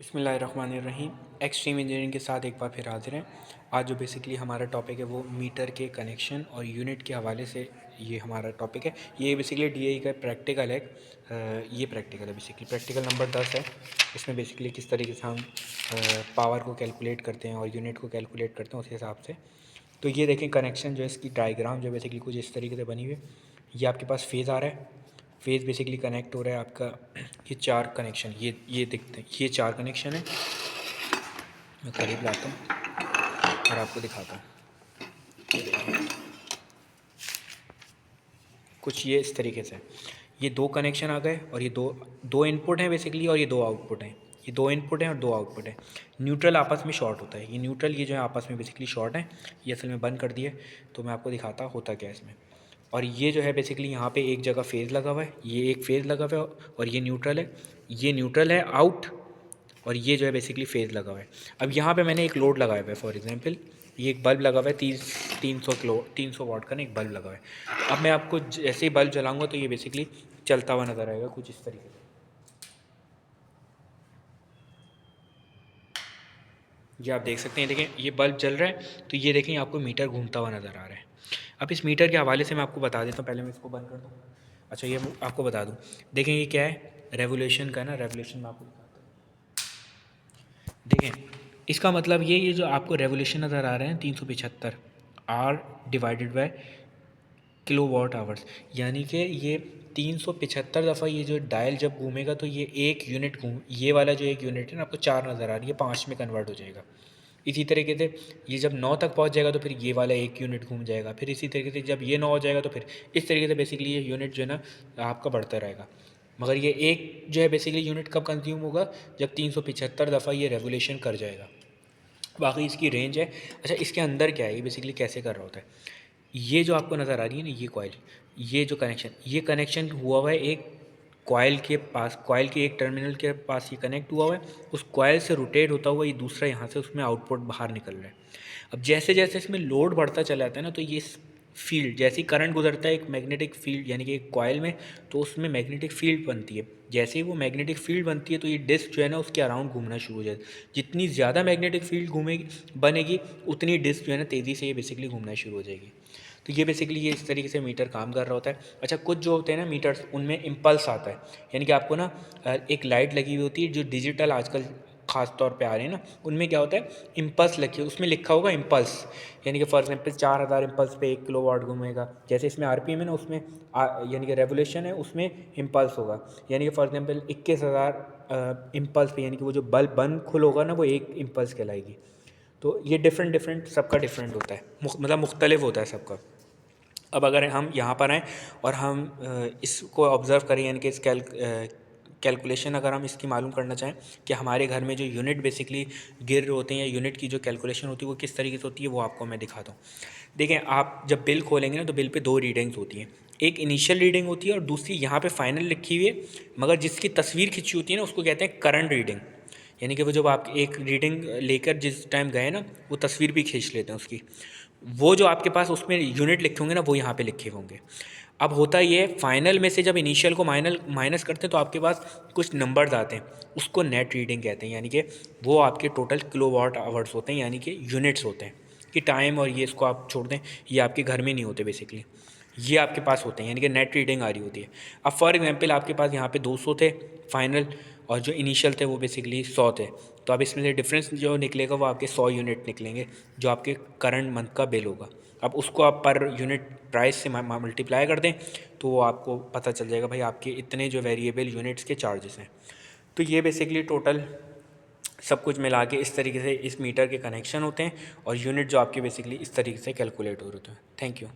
बिस्मिल्लाहिर्रहमानिर्रहीम। Extreme engineering के साथ एक बार फिर हाजिर हैं। आज जो बेसिकली हमारा टॉपिक है वो मीटर के कनेक्शन और यूनिट के हवाले से ये हमारा टॉपिक है। ये बेसिकली डीआई का प्रैक्टिकल है। ये प्रैक्टिकल है, बेसिकली प्रैक्टिकल नंबर 10 है। इसमें बेसिकली किस तरीके से हम पावर को कैलकुलेट करते हैं और यूनिट को कैलकुलेट करते हैं उस हिसाब से। तो ये देखें, कनेक्शन जो है इसकी डायग्राम जो बेसिकली कुछ इस तरीके से बनी हुई है। ये आपके पास फेज़ आ रहा है, फेज़ बेसिकली कनेक्ट हो रहा है आपका। ये चार कनेक्शन, ये दिखते हैं, ये चार कनेक्शन है। मैं करीब लाता हूँ और आपको दिखाता हूँ। कुछ ये इस तरीके से ये दो कनेक्शन आ गए और ये दो दो इनपुट हैं बेसिकली और ये दो आउटपुट हैं। ये दो इनपुट हैं और दो आउटपुट हैं। न्यूट्रल आपस में शॉर्ट होता है। ये न्यूट्रल ये जो है आपस में बेसिकली शॉर्ट है। ये असल में बंद कर दिए तो मैं आपको दिखाता होता क्या है इसमें। और ये जो है बेसिकली यहाँ पे एक जगह फेज़ लगा हुआ है, ये एक फेज़ लगा हुआ है और ये न्यूट्रल है। ये न्यूट्रल है आउट और ये जो है बेसिकली फेज़ लगा हुआ है। अब यहाँ पे मैंने एक लोड लगाया हुआ है, फॉर एग्जांपल ये एक बल्ब लगा हुआ है 300 वाट का ना एक बल्ब लगा हुआ है। अब मैं आपको जैसे ही बल्ब जलाऊंगा तो ये बेसिकली चलता हुआ नज़र आएगा कुछ इस तरीके से। ये आप देख सकते हैं, देखें ये बल्ब जल रहा है तो ये देखें आपको मीटर घूमता हुआ नज़र आ रहा है। अब इस मीटर के हवाले से मैं आपको बता देता हूँ, पहले मैं इसको बंद कर दूँ। अच्छा, ये आपको बता दूँ, देखें ये क्या है, रेवोल्यूशन का ना, रेवोल्यूशन में आपको देखें। इसका मतलब ये जो आपको रेवोल्यूशन नज़र आ रहे हैं 375 are divided by kilowatt hours, यानी कि ये 375 दफ़ा ये जो डायल जब घूमेगा तो ये एक यूनिट ये वाला जो एक यूनिट है ना आपको 4 नज़र आ रही है, 5 में कन्वर्ट हो जाएगा। इसी तरीके से ये जब 9 तक पहुंच जाएगा तो फिर ये वाला एक यूनिट घूम जाएगा। फिर इसी तरीके से जब ये 9 हो जाएगा तो फिर इस तरीके से बेसिकली ये यूनिट जो है ना आपका बढ़ता रहेगा। मगर ये एक जो है बेसिकली यूनिट कब कंज्यूम होगा, जब 375 दफ़ा ये रेवोल्यूशन कर जाएगा। बाकी इसकी रेंज है। अच्छा, इसके अंदर क्या है, ये बेसिकली कैसे कर रहा होता है। ये जो आपको नज़र आ रही है ना ये कॉइल, ये जो कनेक्शन, ये कनेक्शन हुआ हुआ है एक कॉइल के पास, कॉइल के एक टर्मिनल के पास ये कनेक्ट हुआ हुआ है। उस कॉइल से रोटेट होता हुआ ये दूसरा यहाँ से उसमें आउटपुट बाहर निकल रहा है। अब जैसे जैसे इसमें लोड बढ़ता चला जाता है ना तो ये फील्ड, जैसे ही करंट गुजरता है एक मैग्नेटिक फील्ड यानी कि एक कॉइल में, तो उसमें मैग्नेटिक फील्ड बनती है। जैसे ही वो मैग्नेटिक फील्ड बनती है तो ये डिस्क जो है ना उसके अराउंड घूमना शुरू हो जाता है। जितनी ज़्यादा मैग्नेटिक फील्ड घूमेगी बनेगी उतनी डिस्क जो है ना तेज़ी से ये बेसिकली घूमना शुरू हो जाएगी। तो ये बेसिकली ये इस तरीके से मीटर काम कर रहा होता है। अच्छा, कुछ जो होते हैं ना मीटर्स उनमें इम्पल्स आता है, यानी कि आपको ना एक लाइट लगी हुई होती है जो डिजिटल आजकल ख़ास तौर पे आ रही है ना, उनमें क्या होता है इम्पल्स लिखी, उसमें लिखा होगा इम्पल्स, यानी कि फॉर एग्जांपल 4000 इम्पल्स पे 1 किलो वाट घूमेगा। जैसे इसमें आरपीएम है ना, उसमें यानी कि रेवोल्यूशन है उसमें इम्पल्स होगा, यानी कि फॉर एग्जांपल 21000 इम्पल्स पे यानी कि वो जो बल्ब बंद खुल होगा ना वो एक इम्पल्स कहलाएगी। तो ये डिफरेंट सबका डिफरेंट होता है, मतलब मुख्तलिफ होता है सबका। अब अगर हम यहाँ पर आएँ और हम इसको ऑब्ज़र्व करें, यानी कि इस कैलकुलेशन अगर हम इसकी मालूम करना चाहें कि हमारे घर में जो यूनिट बेसिकली गिर रहे होते हैं या यूनिट की जो कैलकुलेशन होती है वो किस तरीके से होती है, वो आपको मैं दिखाता हूँ। देखें, आप जब बिल खोलेंगे ना तो बिल पे दो रीडिंग्स होती हैं। एक इनिशियल रीडिंग होती है और दूसरी यहाँ पे फाइनल लिखी हुई है, मगर जिसकी तस्वीर खिंची होती है ना उसको कहते हैं करंट रीडिंग। यानी कि वो जब आप एक रीडिंग लेकर जिस टाइम गए ना वो तस्वीर भी खींच लेते हैं उसकी, वो जो आपके पास उसमें यूनिट लिखे होंगे ना वो यहाँ पे लिखे होंगे। अब होता ये फाइनल में से जब इनिशियल को माइनस करते हैं तो आपके पास कुछ नंबर्स आते हैं, उसको नेट रीडिंग कहते हैं, यानी कि वो आपके टोटल किलोवाट आवर्स होते हैं, यानी कि यूनिट्स होते हैं। कि टाइम और ये इसको आप छोड़ दें, ये आपके घर में नहीं होते बेसिकली, ये आपके पास होते हैं, यानी कि नेट रीडिंग आ रही होती है। अब फॉर एग्जांपल आपके पास यहाँ पे 200 थे फाइनल और जो इनिशियल थे वो बेसिकली 100 थे, तो अब इसमें से डिफरेंस जो निकलेगा वो आपके 100 यूनिट निकलेंगे जो आपके करंट मंथ का बिल होगा। अब उसको आप पर यूनिट प्राइस से मल्टीप्लाई कर दें तो वो आपको पता चल जाएगा भाई आपके इतने जो वेरिएबल यूनिट्स के चार्जेस हैं। तो ये बेसिकली टोटल सब कुछ मिला के इस तरीके से इस मीटर के कनेक्शन होते हैं और यूनिट जो आपके बेसिकली इस तरीके से कैलकुलेट हो रहे होते हैं। Thank you.